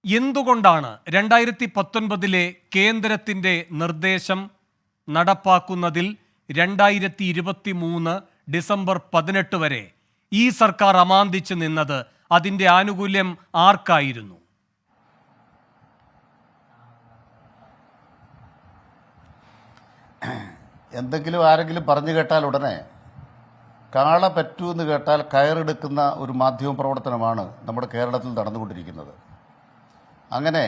എന്തുകൊണ്ടാണ് 2019 കേന്ദ്രത്തിൻ്റെ നിർദ്ദേശം നടപ്പാക്കുന്നതിൽ 2023 ഡിസംബർ 18 വരെ ഈ സർക്കാർ അമാന്തിച്ചു നിന്നത്? അതിൻ്റെ ആനുകൂല്യം ആർക്കായിരുന്നു? എന്തെങ്കിലും ആരെങ്കിലും പറഞ്ഞു കേട്ടാൽ ഉടനെ കാള പറ്റൂ എന്ന് കേട്ടാൽ കയറെടുക്കുന്ന ഒരു മാധ്യമ പ്രവർത്തനമാണ് നമ്മുടെ കേരളത്തിൽ നടന്നുകൊണ്ടിരിക്കുന്നത്. അങ്ങനെ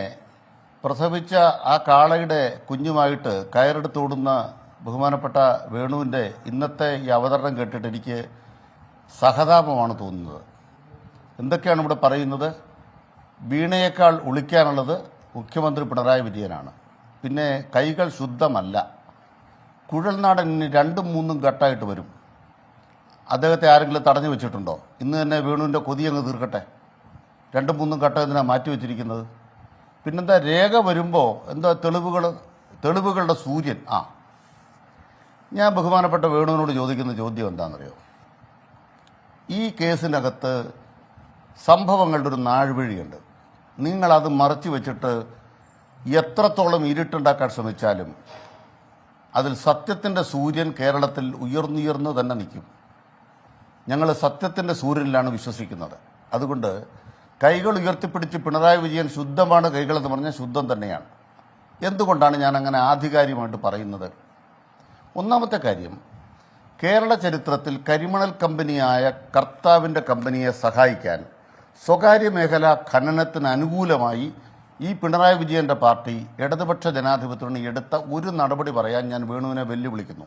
പ്രസവിച്ച ആ കാളയുടെ കുഞ്ഞുമായിട്ട് കയറെടുത്തോടുന്ന ബഹുമാനപ്പെട്ട വേണുവിൻ്റെ ഇന്നത്തെ ഈ അവതരണം കേട്ടിട്ട് എനിക്ക് സഹതാപമാണ് തോന്നുന്നത്. എന്തൊക്കെയാണ് ഇവിടെ പറയുന്നത്? വീണയേക്കാൾ ഒളിക്കാനുള്ളത് മുഖ്യമന്ത്രി പിണറായി വിജയനാണ്. പിന്നെ കൈകൾ ശുദ്ധമല്ല. കുഴൽനാടൻ ഇനി 2-3 ഘട്ടമായിട്ട് വരും. അദ്ദേഹത്തെ ആരെങ്കിലും തടഞ്ഞു വെച്ചിട്ടുണ്ടോ? ഇന്ന് തന്നെ വേണുവിൻ്റെ കൊതിയങ്ങ് തീർക്കട്ടെ. 2-3 ഘട്ടം എന്തിനാണ് മാറ്റി വെച്ചിരിക്കുന്നത്? പിന്നെന്താ രേഖ വരുമ്പോൾ എന്താ തെളിവുകളുടെ സൂര്യൻ. ഞാൻ ബഹുമാനപ്പെട്ട വേണുവിനോട് ചോദിക്കുന്ന ചോദ്യം എന്താണെന്നറിയോ? ഈ കേസിനകത്ത് സംഭവങ്ങളുടെ ഒരു നാഴ്വഴിയുണ്ട്. നിങ്ങളത് മറച്ചു വെച്ചിട്ട് എത്രത്തോളം ഇരുട്ടുണ്ടാക്കാൻ ശ്രമിച്ചാലും അതിൽ സത്യത്തിൻ്റെ സൂര്യൻ കേരളത്തിൽ ഉയർന്നുയർന്ന് തന്നെ നിൽക്കും. ഞങ്ങൾ സത്യത്തിൻ്റെ സൂര്യനിലാണ് വിശ്വസിക്കുന്നത്. അതുകൊണ്ട് കൈകൾ ഉയർത്തിപ്പിടിച്ച് പിണറായി വിജയൻ ശുദ്ധമാണ് കൈകളെന്ന് പറഞ്ഞാൽ ശുദ്ധം തന്നെയാണ്. എന്തുകൊണ്ടാണ് ഞാൻ അങ്ങനെ ആധികാരികമായിട്ട് പറയുന്നത്? ഒന്നാമത്തെ കാര്യം, കേരള ചരിത്രത്തിൽ കരിമണൽ കമ്പനിയായ കർത്താവിൻ്റെ കമ്പനിയെ സഹായിക്കാൻ സ്വകാര്യ മേഖല ഖനനത്തിന് അനുകൂലമായി ഈ പിണറായി വിജയൻ്റെ പാർട്ടി ഇടതുപക്ഷ ജനാധിപത്യത്തിന് എടുത്ത ഒരു നടപടി പറയാൻ ഞാൻ വേണുവിനെ വെല്ലുവിളിക്കുന്നു.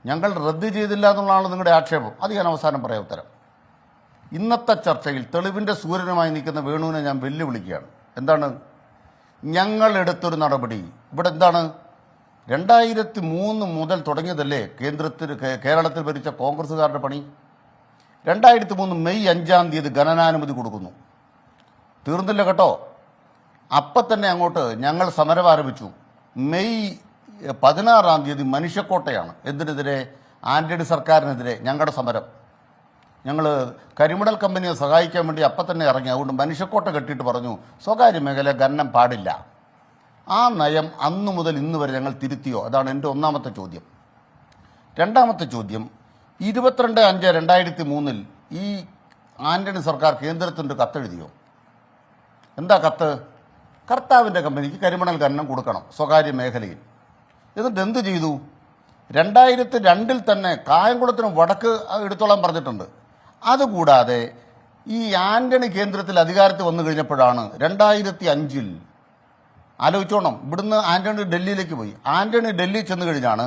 ഞങ്ങൾ റദ്ദ് ചെയ്തില്ല എന്നുള്ളതാണ് നിങ്ങളുടെ ആക്ഷേപം. അത് ഞാൻ അവസാനം പറയാം ഉത്തരം. ഇന്നത്തെ ചർച്ചയിൽ തെളിവിൻ്റെ സൂര്യനുമായി നിൽക്കുന്ന വേണുവിനെ ഞാൻ വെല്ലുവിളിക്കുകയാണ്. എന്താണ് ഞങ്ങൾ എടുത്തൊരു നടപടി? ഇവിടെ എന്താണ് 2003 മുതൽ തുടങ്ങിയതല്ലേ കേരളത്തിൽ ഭരിച്ച കോൺഗ്രസ്സുകാരുടെ പണി? 2003 മെയ് 5 ഖനനാനുമതി കൊടുക്കുന്നു. തീർന്നില്ല കേട്ടോ. അപ്പം തന്നെ അങ്ങോട്ട് ഞങ്ങൾ സമരം ആരംഭിച്ചു. മെയ് 16 മനുഷ്യക്കോട്ടയാണ്. എന്തിനെതിരെ? ആന്റണി സർക്കാരിനെതിരെ ഞങ്ങളുടെ സമരം. ഞങ്ങൾ കരിമണൽ കമ്പനിയെ സഹായിക്കാൻ വേണ്ടി അപ്പം തന്നെ ഇറങ്ങി. അതുകൊണ്ട് മനുഷ്യക്കോട്ട കെട്ടിയിട്ട് പറഞ്ഞു സ്വകാര്യ മേഖല ഖനനം പാടില്ല. ആ നയം അന്നു മുതൽ ഇന്ന് വരെ ഞങ്ങൾ തിരുത്തിയോ? അതാണ് എൻ്റെ ഒന്നാമത്തെ ചോദ്യം. രണ്ടാമത്തെ ചോദ്യം, 22/5/2003 ഈ ആന്റണി സർക്കാർ കേന്ദ്രത്തിൻ്റെ കത്തെഴുതിയോ? എന്താ കത്ത്? കർത്താവിൻ്റെ കമ്പനിക്ക് കരിമണൽ ഖനനം കൊടുക്കണം സ്വകാര്യ മേഖലയിൽ. എന്നിട്ട് എന്ത് ചെയ്തു? 2002 തന്നെ കായംകുളത്തിന് വടക്ക് എടുത്തോളാൻ പറഞ്ഞിട്ടുണ്ട്. അതുകൂടാതെ ഈ ആന്റണി കേന്ദ്രത്തിൽ അധികാരത്തിൽ വന്നു കഴിഞ്ഞപ്പോഴാണ് 2005 ആലോചിച്ചോണം, ഇവിടുന്ന് ആന്റണി ഡൽഹിയിലേക്ക് പോയി. ആന്റണി ഡൽഹി ചെന്ന് കഴിഞ്ഞാണ്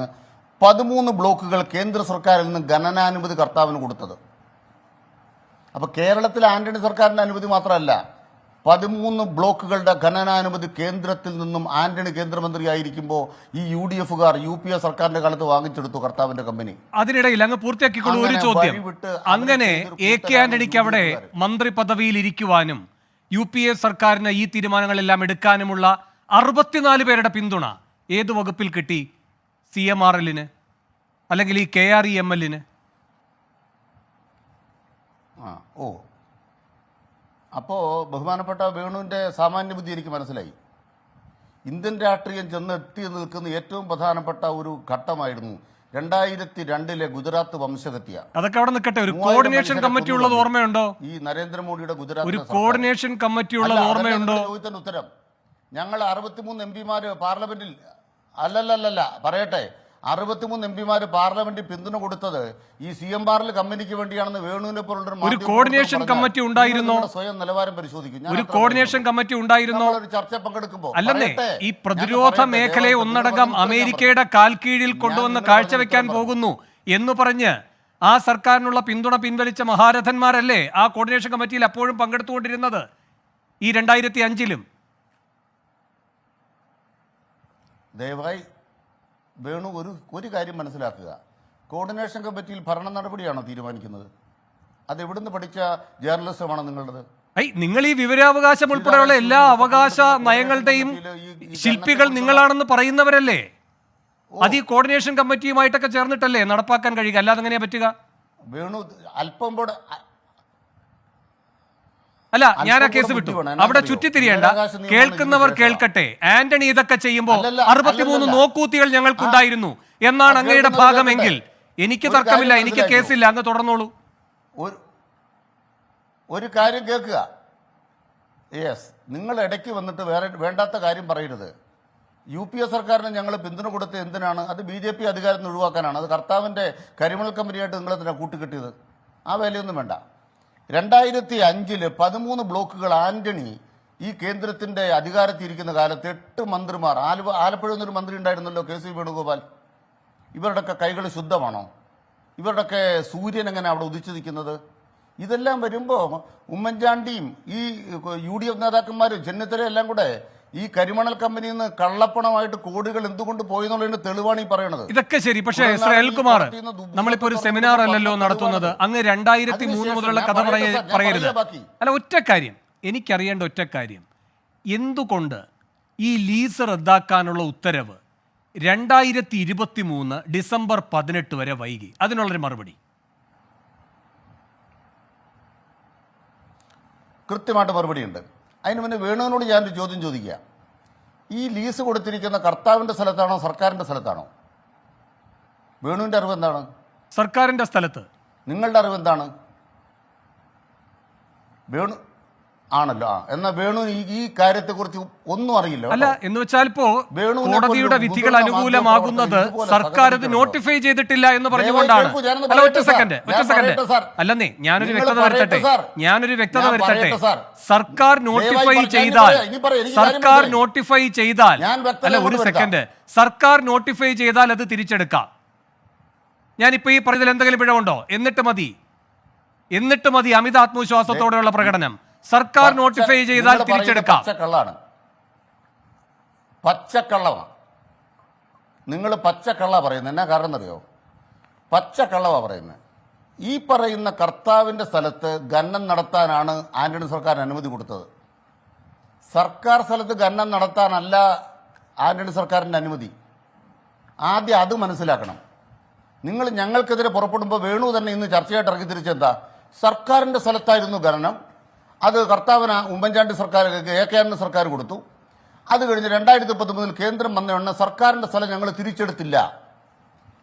13 ബ്ലോക്കുകൾ കേന്ദ്ര സർക്കാരിൽ നിന്ന് ഖനനാനുമതി കർത്താവിന് കൊടുത്തത്. അപ്പോൾ കേരളത്തിൽ ആന്റണി സർക്കാരിൻ്റെ അനുമതി മാത്രമല്ല, 13 ബ്ലോക്കുകളുടെ ഖനനാനുമതി കേന്ദ്രത്തിൽ നിന്നും ആന്റണി കേന്ദ്രമന്ത്രിയായിരിക്കുമ്പോൾ ഈ UDF-കാർ UPA സർക്കാരിന്റെ കാലത്ത് വാങ്ങിച്ചെടുത്തു കർത്താവിന്റെ കമ്പനി. അതിനിടയിൽ അങ്ങ് പൂർത്തിയാക്കിക്കൊള്ളൂ ഒരു ചോദ്യം. അങ്ങനെ AK ആന്റണിക്ക് അവിടെ മന്ത്രി പദവിയിൽ ഇരിക്കുവാനും UPA സർക്കാരിന് ഈ തീരുമാനങ്ങളെല്ലാം എടുക്കാനുമുള്ള 64 പേരുടെ പിന്തുണ ഏത് വകുപ്പിൽ കിട്ടി? CMRL-ന് അല്ലെങ്കിൽ ഈ KREML-ന്? അപ്പോൾ ബഹുമാനപ്പെട്ട വേണുവിൻ്റെ സാമാന്യ ബുദ്ധി എനിക്ക് മനസ്സിലായി. ഇന്ത്യൻ രാഷ്ട്രീയം ചെന്ന് എത്തി നിൽക്കുന്ന ഏറ്റവും പ്രധാനപ്പെട്ട ഒരു ഘട്ടമായിരുന്നു 2002 ഗുജറാത്ത് വംശഹത്യ. അതൊക്കെ അവിടെ നിൽക്കട്ടെ. ഒരു കോർഡിനേഷൻ കമ്മിറ്റി ഉള്ളത് ഓർമ്മയുണ്ടോ? ഈ നരേന്ദ്രമോദിയുടെ ഗുജറാത്ത് ഒരു കോർഡിനേഷൻ കമ്മിറ്റി ഉള്ളത് ഓർമ്മയുണ്ടോ? ചോദിച്ചതിന് ഉത്തരം, ഞങ്ങൾ 63 MP പാർലമെന്റിൽ അല്ലല്ലല്ല പറയട്ടെ, 63 MP പാർലമെന്റിൽ പിന്തുണ കൊടുത്തത് ഈ CMRL കമ്പനിക്ക് വേണ്ടിയാണെന്ന് വേണുവിനെ പോലുള്ള ഒരു കോർഡിനേഷൻ കമ്മിറ്റി ഉണ്ടായിരുന്നോ? സ്വയം നിലവാരം പരിശോധിക്കും. ഒരു കോർഡിനേഷൻ കമ്മിറ്റി ഉണ്ടായിരുന്നോ? ചർച്ച പങ്കെടുക്കുമ്പോൾ അല്ലെന്നേ, ഈ പ്രതിരോധ മേഖലയെ ഒന്നടങ്കം അമേരിക്കയുടെ കാൽ കീഴിൽ കൊണ്ടുവന്ന് കാഴ്ചവെക്കാൻ പോകുന്നു എന്ന് പറഞ്ഞ് ആ സർക്കാരിനുള്ള പിന്തുണ പിൻവലിച്ച മഹാരഥന്മാരല്ലേ ആ കോർഡിനേഷൻ കമ്മിറ്റിയിൽ അപ്പോഴും പങ്കെടുത്തുകൊണ്ടിരുന്നത് ഈ 2005-ലും? ദയവായി വേണു ഒരു കാര്യം മനസ്സിലാക്കുക. കോർഡിനേഷൻ കമ്മിറ്റിയിൽ ഭരണ നടപടിയാണോ തീരുമാനിക്കുന്നത്? അത് എവിടുന്ന് പഠിച്ച ജേർണലിസമാണ് നിങ്ങളുടേത്? നിങ്ങൾ ഈ വിവരാവകാശം ഉൾപ്പെടെയുള്ള എല്ലാ അവകാശ നയങ്ങളുടെയും ശില്പികൾ നിങ്ങളാണെന്ന് പറയുന്നവരല്ലേ? അത് ഈ കോർഡിനേഷൻ കമ്മിറ്റിയുമായിട്ടൊക്കെ ചേർന്നിട്ടല്ലേ നടപ്പാക്കാൻ കഴിയുക? അല്ലാതെ എങ്ങനെയാ പറ്റുക? വേണു അല്പം അല്ല, ഞാൻ ആ അല്പം കേസ് കൂടെ വിട്ടു. ബുദ്ധി വേണം. അവിടെ എന്നാ ചുറ്റിത്തിരിയേണ്ട. ബഹിരാകാശ നിയമമാണ് കേൾക്കുന്നവർ ഇതിന് കേൾക്കട്ടെ. ആന്റണി ഇതൊക്കെ ചെയ്യുമ്പോൾ അല്ലല്ല, 63 അല്ലല്ല. നോക്കൂത്തികൾ ഞങ്ങൾക്കുണ്ടായിരുന്നു എന്നാണ് അങ്ങയുടെ കേൾക്കുന്നത് ഭാഗമെങ്കിൽ എനിക്ക് ഒരു തർക്കമില്ല, കാര്യം എനിക്ക് മനസ്സിലാക്കൂ. കേസില്ല, അങ്ങ് തുടർന്നോളൂ. ഒരു കാര്യം കേൾക്കുക. യെസ്, നിങ്ങൾ ഇടയ്ക്ക് വന്നിട്ട് വേണ്ടാത്ത കാര്യം പറയരുത്. UPA സർക്കാരിന് ഞങ്ങൾ പിന്തുണ കൊടുത്ത് എന്തിനാണ്? അത് BJP അധികാരത്തിൽ നിന്ന് ഒഴിവാക്കാനാണ്. അത് കർത്താവിൻ്റെ കരിമണൽ കമ്പനിയായിട്ട് നിങ്ങൾ എന്തിനാണ് കൂട്ടിക്കെട്ടിയത്? ആ വേലയൊന്നും വേണ്ട. 2005 13 ബ്ലോക്കുകൾ ആന്റണി ഈ കേന്ദ്രത്തിന്റെ അധികാരത്തിൽ ഇരിക്കുന്ന കാലത്ത് 8 മന്ത്രിമാർ, ആലപ്പുഴ എന്നൊരു മന്ത്രി ഉണ്ടായിരുന്നല്ലോ, KC വേണുഗോപാൽ. ഇവരുടെയൊക്കെ കൈകൾ ശുദ്ധമാണോ? ഇവരുടെയൊക്കെ സൂര്യൻ എങ്ങനെ അവിടെ ഉദിച്ചു നിൽക്കുന്നത്? ഇതെല്ലാം വരുമ്പോൾ ഉമ്മൻചാണ്ടിയും ഈ UDF നേതാക്കന്മാരും ചെന്നിത്തല എല്ലാം കൂടെ ഈ കരിമണൽ കമ്പനിയിൽ നിന്ന് കള്ളപ്പണമായിട്ട് കോടികൾ എന്തുകൊണ്ട് പോയെന്നുള്ളതിന്റെ തെളിവാണ് ഈ പറയുന്നത്. ഇതൊക്കെ ശരി. പക്ഷേ ശ്രീ അനിൽകുമാർ, നമ്മളിപ്പോ ഒരു സെമിനാർ അല്ലല്ലോ നടത്തുന്നത്. അങ്ങ് 2003 മുതലുള്ള കഥ പറയരുത്. അല്ല, ഒറ്റ കാര്യം എനിക്കറിയേണ്ട, ഒറ്റ കാര്യം, എന്തുകൊണ്ട് ഈ ലീസ് റദ്ദാക്കാനുള്ള ഉത്തരവ് 2023 ഡിസംബർ 18 വരെ വൈകി? അതിനുള്ളൊരു മറുപടി. കൃത്യമായിട്ട് മറുപടിയുണ്ട്. അതിന് മുന്നേ വേണുവിനോട് ഞാനൊരു ചോദ്യം ചോദിക്കുക. ഈ ലീസ് കൊടുത്തിരിക്കുന്ന കർത്താവിൻ്റെ സ്ഥലത്താണോ സർക്കാരിൻ്റെ സ്ഥലത്താണോ? വേണുവിൻ്റെ അറിവ് എന്താണ്? സർക്കാരിൻ്റെ സ്ഥലത്ത്. നിങ്ങളുടെ അറിവ് എന്താണ്? വേണു ആണല്ലോ. എന്നാൽ വേണു ഈ കാര്യത്തെക്കുറിച്ച് ഒന്നും അറിയില്ല. അല്ല, എന്ന് വെച്ചാൽ ഇപ്പോ കോടതിയുടെ വിധികൾ അനുകൂലമാകുന്നത് സർക്കാർ അത് നോട്ടിഫൈ ചെയ്തിട്ടില്ല എന്ന് പറഞ്ഞുകൊണ്ടാണ്. അല്ല, ഒറ്റ സെക്കൻഡ്. അല്ലെന്നേ, ഞാനൊരു വ്യക്തത വരുത്തട്ടെ. സർക്കാർ നോട്ടിഫൈ ചെയ്താൽ അല്ല, ഒരു സെക്കൻഡ്, സർക്കാർ നോട്ടിഫൈ ചെയ്താൽ അത് തിരിച്ചെടുക്കാം. ഞാനിപ്പോ ഈ പറഞ്ഞതിൽ എന്തെങ്കിലും പിഴവുണ്ടോ? എന്നിട്ട് മതി അമിത ആത്മവിശ്വാസത്തോടെയുള്ള പ്രകടനം. സർക്കാർ നോട്ടിഫൈ ചെയ്താൽ തിരിച്ചെടുക്കാം. പച്ചക്കള്ളമാണ്. നിങ്ങൾ പച്ചക്കള്ള പറയുന്നത്. എന്നാ കാരണം എന്നറിയോ? പച്ചക്കള്ളവാ പറയുന്നത്. ഈ പറയുന്ന കർത്താവിൻ്റെ സ്ഥലത്ത് ഖനനം നടത്താനാണ് ആന്റണി സർക്കാർ അനുമതി കൊടുത്തത്. സർക്കാർ സ്ഥലത്ത് ഖനനം നടത്താനല്ല ആന്റണി സർക്കാരിൻ്റെ അനുമതി. ആദ്യം അത് മനസ്സിലാക്കണം. നിങ്ങൾ ഞങ്ങൾക്കെതിരെ പുറപ്പെടുമ്പോൾ വേണു തന്നെ ഇന്ന് ചർച്ചയായിട്ട് ഇറങ്ങി തിരിച്ചെന്താ? സർക്കാരിൻ്റെ സ്ഥലത്തായിരുന്നു ഖനനം, അത് കർത്താവിന് ഉമ്മൻചാണ്ടി സർക്കാർ, AK ആന്റണി സർക്കാർ കൊടുത്തു. അത് കഴിഞ്ഞ് 2019 കേന്ദ്രം വന്ന ഉടനെ സർക്കാരിൻ്റെ സ്ഥലം ഞങ്ങൾ തിരിച്ചെടുത്തില്ല.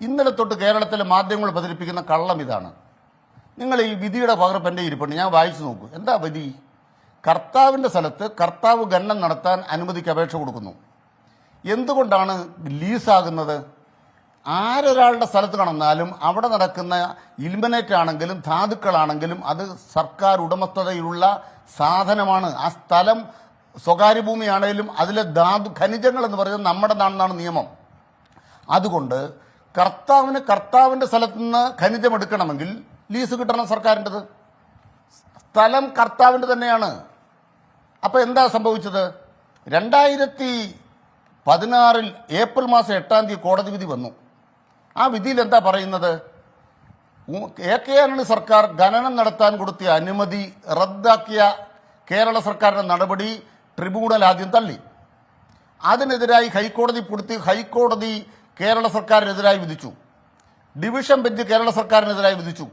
ഇന്നലെ തൊട്ട് കേരളത്തിലെ മാധ്യമങ്ങൾ പ്രചരിപ്പിക്കുന്ന കള്ളം ഇതാണ്. നിങ്ങൾ ഈ വിധിയുടെ പകർപ്പ് എൻ്റെ ഇരിപ്പുണ്ട്, ഞാൻ വായിച്ചു നോക്കൂ. എന്താ വിധി? കർത്താവിൻ്റെ സ്ഥലത്ത് കർത്താവ് ഖനനം നടത്താൻ അനുമതിക്ക് അപേക്ഷ കൊടുക്കുന്നു. എന്തുകൊണ്ടാണ് ലീസാകുന്നത്? ആരൊരാളുടെ സ്ഥലത്ത് കടന്നാലും അവിടെ നടക്കുന്ന ഇൽമിനേറ്റ് ആണെങ്കിലും ധാതുക്കളാണെങ്കിലും അത് സർക്കാർ ഉടമസ്ഥതയിലുള്ള സാധനമാണ്. ആ സ്ഥലം സ്വകാര്യ ഭൂമിയാണെങ്കിലും അതിലെ ഖനിജങ്ങൾ എന്ന് പറയുന്നത് നമ്മുടെ നാടെന്നാണ് നിയമം. അതുകൊണ്ട് കർത്താവിൻ്റെ സ്ഥലത്ത് നിന്ന് ഖനിജം എടുക്കണമെങ്കിൽ ലീസ് കിട്ടണം സർക്കാരിൻ്റെത്. സ്ഥലം കർത്താവിൻ്റെ തന്നെയാണ്. അപ്പോൾ എന്താ സംഭവിച്ചത്? 2016 ഏപ്രിൽ മാസം 8 കോടതി വിധി വന്നു. ആ വിധിയിൽ എന്താ പറയുന്നത്? AK ആന്റണി സർക്കാർ ഖനനം നടത്താൻ കൊടുത്ത അനുമതി റദ്ദാക്കിയ കേരള സർക്കാരിൻ്റെ നടപടി ട്രിബ്യൂണൽ ആദ്യം തള്ളി. അതിനെതിരായി ഹൈക്കോടതി കേരള സർക്കാരിനെതിരായി വിധിച്ചു. ഡിവിഷൻ ബെഞ്ച് കേരള സർക്കാരിനെതിരായി വിധിച്ചു.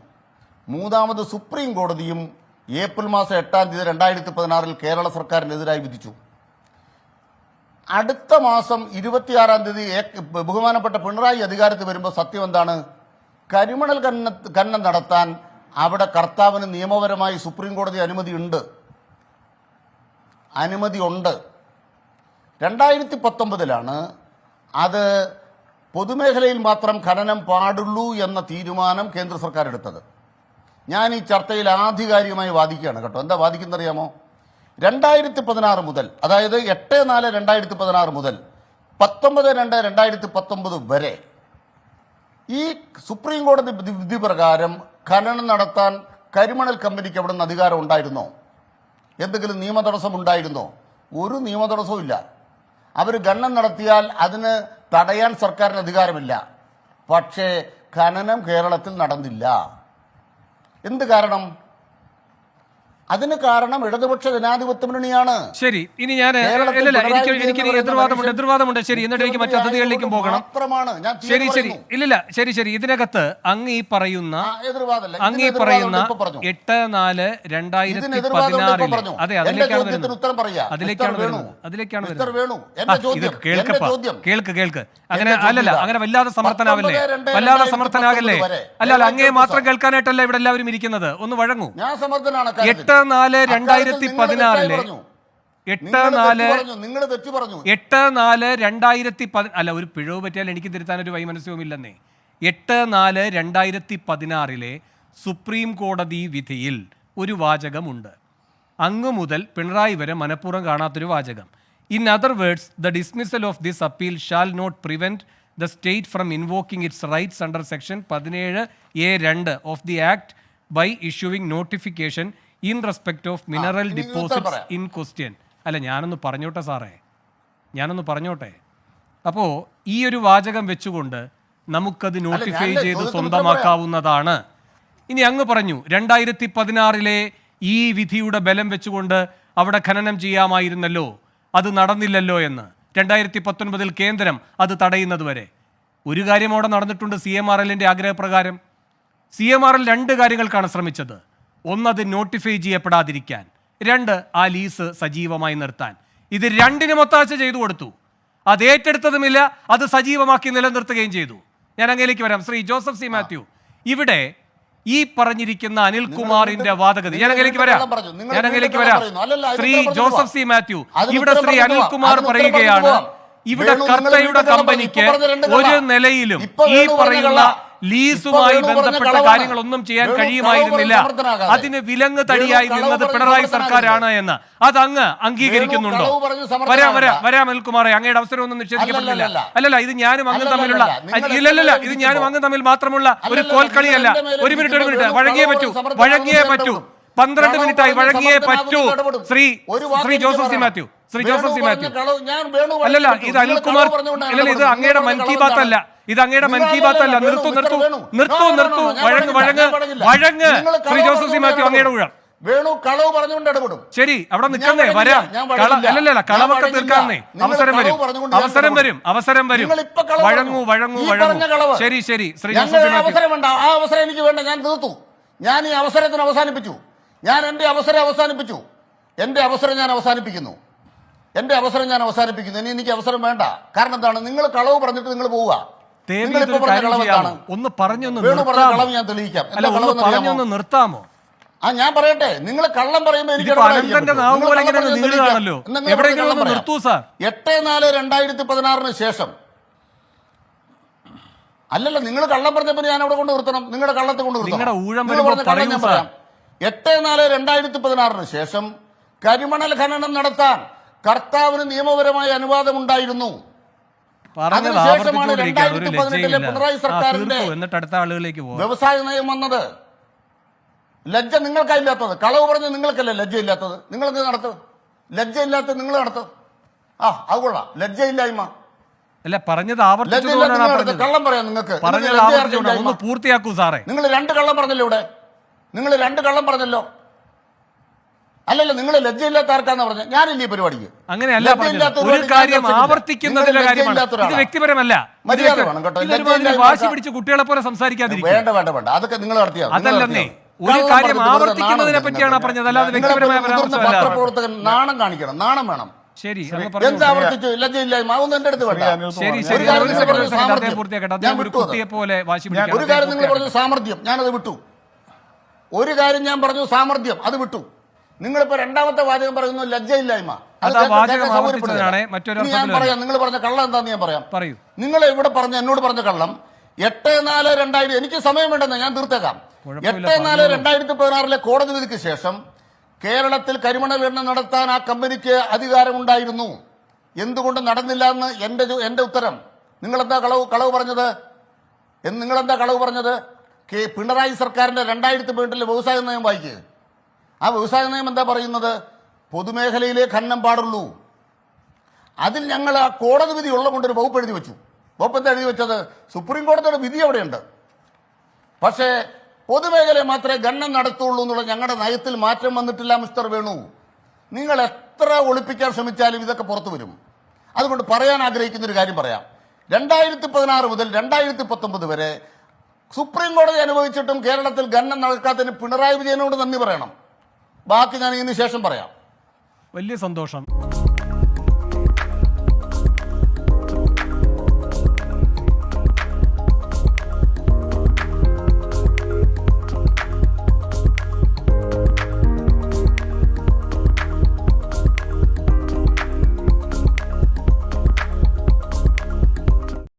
മൂന്നാമത് സുപ്രീം കോടതിയും ഏപ്രിൽ മാസം 8 2016 കേരള സർക്കാരിനെതിരായി വിധിച്ചു. അടുത്ത മാസം 26 ബഹുമാനപ്പെട്ട പിണറായി അധികാരത്തിൽ വരുമ്പോൾ സത്യം എന്താണ്? കരിമണൽ ഖനനം നടത്താൻ അവിടെ കർത്താവിന് നിയമപരമായി സുപ്രീം കോടതി അനുമതി ഉണ്ട്. 2019 അത് പൊതുമേഖലയിൽ മാത്രം ഖനനം പാടുള്ളൂ എന്ന തീരുമാനം കേന്ദ്ര സർക്കാർ എടുത്തത്. ഞാൻ ഈ ചർച്ചയിൽ ആധികാരികമായി വാദിക്കുകയാണ് കേട്ടോ. എന്താ വാദിക്കുന്നറിയാമോ? 2016 മുതൽ, അതായത് 8/4/2016 മുതൽ 19/2/2019 വരെ ഈ സുപ്രീം കോടതി വിധി പ്രകാരം ഖനനം നടത്താൻ കരിമണൽ കമ്പനിക്ക് അവിടെ നിന്ന് അധികാരം ഉണ്ടായിരുന്നോ? എന്തെങ്കിലും നിയമതടസ്സം ഉണ്ടായിരുന്നോ? ഒരു നിയമതടസ്സവും ഇല്ല. അവർ ഖനനം നടത്തിയാൽ അതിന് തടയാൻ സർക്കാരിന് അധികാരമില്ല. പക്ഷേ ഖനനം കേരളത്തിൽ നടന്നില്ല. എന്ത് കാരണം? അതിന് കാരണം ഇടതുപക്ഷ ജനാധിപത്യ മുന്നണിയാണ്. ശരി, ഇനി ഞാൻ എനിക്ക് എതിർവാദമുണ്ട്. ശരി, എന്നിട്ട് എനിക്ക് മറ്റു അതിഥികളിലേക്കും പോകണം. ശരി, ഇതിനകത്ത് അങ്ങ് ഈ പറയുന്ന 8/4/2016 അതെ, കേൾക്ക് അങ്ങനെ അങ്ങനെ വല്ലാതെ സമർത്ഥനാകല്ലേ. അല്ല, അങ്ങേ മാത്രം കേൾക്കാനായിട്ടല്ല ഇവിടെ എല്ലാവരും ഇരിക്കുന്നത്. ഒന്ന് വഴങ്ങൂ. 8/4/2016 അല്ല, ഒരു പിഴവ് പറ്റിയാൽ എനിക്ക് തിരുത്താൻ ഒരു വൈമനസ്യവും ഇല്ലെന്നേ. 8/4/2016 സുപ്രീം കോടതി വിധിയിൽ ഒരു വാചകമുണ്ട്. അങ്ങ് മുതൽ പിണറായി വരെ മനഃപൂർവ്വം കാണാത്തൊരു വാചകം. In other words, the dismissal of this appeal shall not prevent the state from invoking its rights under section 17A(2) of the act by issuing notification in respect of mineral deposits in question. അല്ല, ഞാനൊന്ന് പറഞ്ഞോട്ടെ. അപ്പോൾ ഈ ഒരു വാചകം വെച്ചുകൊണ്ട് നമുക്കത് notify ചെയ്ത് സ്വന്തമാക്കാവുന്നതാണ്. ഇനി അങ്ങ് പറഞ്ഞു 2016 ഈ വിധിയുടെ ബലം വെച്ചുകൊണ്ട് അവിടെ ഖനനം ചെയ്യാമായിരുന്നല്ലോ, അത് നടന്നില്ലല്ലോ എന്ന്. 2019 കേന്ദ്രം അത് തടയുന്നത് വരെ ഒരു കാര്യം അവിടെ നടന്നിട്ടുണ്ട്. CMRLന്റെ ആഗ്രഹപ്രകാരം CMRL 2 കാര്യങ്ങൾക്കാണ് ശ്രമിച്ചത്. ഒന്ന്, അത് നോട്ടിഫൈ ചെയ്യപ്പെടാതിരിക്കാൻ. 2, ആ ലീസ് സജീവമായി നിർത്താൻ. ഇത് 2നും ഒത്താശ ചെയ്തു കൊടുത്തു. അത് ഏറ്റെടുത്തതുമില്ല, അത് സജീവമാക്കി നിലനിർത്തുകയും ചെയ്തു. ഞാൻ അങ്ങേലേക്ക് വരാം. ശ്രീ ജോസഫ് സി മാത്യു, ഇവിടെ ഈ പറഞ്ഞിരിക്കുന്ന അനിൽകുമാറിന്റെ വാദഗതി ഞാൻ അങ്ങേലേക്ക് വരാം. ശ്രീ ജോസഫ് സി മാത്യു, ഇവിടെ ശ്രീ അനിൽകുമാർ പറയുകയാണ്, ഇവിടെ കർത്തയുടെ കമ്പനിക്ക് ഒരു നിലയിലും ഈ പറയുന്ന ലീസുമായി ബന്ധപ്പെട്ട കാര്യങ്ങളൊന്നും ചെയ്യാൻ കഴിയുമായിരുന്നില്ല. അതിന് വിലങ്ങ് തടിയായി നിന്നത് പിണറായി സർക്കാരാണ് എന്ന്. അത് അങ്ങ് അംഗീകരിക്കുന്നുണ്ടോ? വരാം അനിൽകുമാറെ, അങ്ങയുടെ അവസരമൊന്നും നിഷേധിക്കപ്പെടുന്നില്ല. അല്ലല്ല, ഇത് ഞാനും അങ്ങ് തമ്മിലുള്ള ഇത് ഞാനും അങ്ങ് തമ്മിൽ മാത്രമുള്ള ഒരു കോൽക്കളിയല്ല. ഒരു മിനിറ്റ്, വഴങ്ങിയേ പറ്റൂ. 12 മിനിറ്റായി, വഴങ്ങിയേ പറ്റൂ. ശ്രീ ജോസഫ് സി മാത്യു, അല്ലല്ല, ഇത് അനിൽകുമാർ, ഇല്ലല്ല, ഇത് അങ്ങയുടെ മൻ കി ബാത്ത് അല്ല. നിർത്തൂ. വഴങ്ങ്. ശ്രീ ജോസഫ് സി മാത്യു, അങ്ങയുടെ ഊഴം. ശരി, അവിടെ നിൽക്കുന്നേ, വരാം. അല്ലല്ല, കളവൊക്കെ തീർക്കാന്നേ. അവസരം വരും. വഴങ്ങൂ. ശരി, ശ്രീ ജോസഫ് സി മാത്യു. ആ അവസരം എനിക്ക് വേണ്ട, ഞാൻ തീർത്തു. ഞാൻ ഈ അവസരത്തിന് അവസാനിപ്പിച്ചു. ഞാൻ എന്റെ അവസരം അവസാനിപ്പിക്കുന്നു. ഇനി എനിക്ക് അവസരം വേണ്ട. കാരണം എന്താണ്? നിങ്ങൾ കളവ് പറഞ്ഞിട്ട് നിങ്ങൾ പോവുക. ഒന്ന് പറഞ്ഞൊന്ന് കളവ് ഞാൻ തെളിയിക്കാം. നിർത്താമോ? ഞാൻ പറയട്ടെ. നിങ്ങൾ കള്ളം പറയുമ്പോൾ എനിക്ക് 8/4/2016 ശേഷം അല്ലല്ല, നിങ്ങൾ കള്ളം പറഞ്ഞപ്പോൾ ഞാൻ അവിടെ കൊണ്ട് നിർത്തണം. നിങ്ങളുടെ കള്ളത്തെ കൊണ്ട് നിർത്തണം. 8/4/2016 ശേഷം കരിമണൽ ഖനനം നടത്താൻ കർത്താവിന് നിയമപരമായ അനുവാദമുണ്ടായിരുന്നു. അതിനുശേഷമാണ് 2018 പിണറായി സർക്കാരിന്റെ വ്യവസായ നയം വന്നത്. ലജ്ജ നിങ്ങൾക്കില്ലാത്തത്, കളവ് പറഞ്ഞ് നിങ്ങൾക്കല്ലേ ലജ്ജയില്ലാത്തത്? നിങ്ങൾക്ക് നടത്തും. ലജ്ജയില്ലാത്തത് നിങ്ങൾ നടത്തും. അത് കൊള്ളാം. ലജ്ജയില്ലായ്മ അല്ല, പറഞ്ഞത് കള്ളം പറയാം. നിങ്ങൾക്ക് പൂർത്തിയാക്കൂ സാറേ. നിങ്ങൾ 2 കള്ളം പറഞ്ഞല്ലോ ഇവിടെ. അല്ലല്ല, നിങ്ങൾ ലജ്ജയില്ലാത്ത ആർക്കാന്ന് പറഞ്ഞത്? ഞാനില്ല ഈ പരിപാടിക്ക്. അങ്ങനെയല്ല, വ്യക്തിപരമല്ല. വാശി പിടിച്ച് കുട്ടികളെ പോലെ സംസാരിക്കാതിരിക്കും. വേണ്ട. അതൊക്കെ നിങ്ങൾ നടത്തിയാ. അതല്ലെന്നേ, ഒരു കാര്യം ആവർത്തിക്കുന്നതിനെ പറ്റിയാണ് പറഞ്ഞത്, അല്ലാതെ വ്യക്തിപരമായ പത്രപ്രവർത്തകൻ നാണം കാണിക്കണം, നാണം വേണം. ശരി, എന്താവർത്തിച്ചു? ലജ്ജയില്ലായ്മ അതൊന്നും എന്റെ അടുത്ത് വേണ്ട. ഒരു കാര്യം നിങ്ങൾ പറഞ്ഞു സാമർഥ്യം, ഞാനത് വിട്ടു. ഒരു കാര്യം ഞാൻ പറഞ്ഞു സാമർഥ്യം, അത് വിട്ടു. നിങ്ങളിപ്പോ രണ്ടാമത്തെ വാചകം പറയുന്നു ലജ്ജയില്ലായ്മ. ഞാൻ പറയാം. നിങ്ങൾ പറഞ്ഞ കള്ളം എന്താന്ന് ഞാൻ പറയാം. നിങ്ങൾ ഇവിടെ എന്നോട് പറഞ്ഞ കള്ളം 8/4/2000. എനിക്ക് സമയം വേണ്ടെന്ന്, ഞാൻ തീർത്തേക്കാം. 8/4/2016 കോടതി വിധിക്ക് ശേഷം കേരളത്തിൽ കരിമണൽ ഖനനം നടത്താൻ ആ കമ്പനിക്ക് അധികാരമുണ്ടായിരുന്നു. എന്തുകൊണ്ട് നടന്നില്ല എന്ന് എന്റെ ഉത്തരം. നിങ്ങളെന്താ കളവ് പറഞ്ഞത്? പിണറായി സർക്കാരിന്റെ 2018 വ്യവസായ നയം വായിക്കുക. ആ വ്യവസായ നയം എന്താ പറയുന്നത്? പൊതുമേഖലയിലെ ഖനനം പാടുള്ളൂ. അതിൽ ഞങ്ങൾ ആ കോടതി വിധി ഉള്ള കൊണ്ടൊരു വകുപ്പ് എഴുതി വെച്ചു. വകുപ്പ് എന്താ എഴുതി വെച്ചത്? സുപ്രീം കോടതിയുടെ വിധി അവിടെയുണ്ട്. പക്ഷേ പൊതുമേഖലയെ മാത്രമേ ഗണ്ണം നടത്തുള്ളൂ എന്നുള്ള ഞങ്ങളുടെ നയത്തിൽ മാറ്റം വന്നിട്ടില്ല മിസ്റ്റർ വേണു. നിങ്ങൾ എത്ര ഒളിപ്പിക്കാൻ ശ്രമിച്ചാലും ഇതൊക്കെ പുറത്തു വരും. അതുകൊണ്ട് പറയാൻ ആഗ്രഹിക്കുന്ന ഒരു കാര്യം പറയാം. 2016 മുതൽ 2019 വരെ സുപ്രീം കോടതി അനുഭവിച്ചിട്ടും കേരളത്തിൽ ഗണ്ണം നടക്കാത്തതിന് പിണറായി വിജയനോട് നന്ദി പറയണം. ബാക്കി ഞാൻ ഇതിന് ശേഷം പറയാം. വലിയ സന്തോഷം.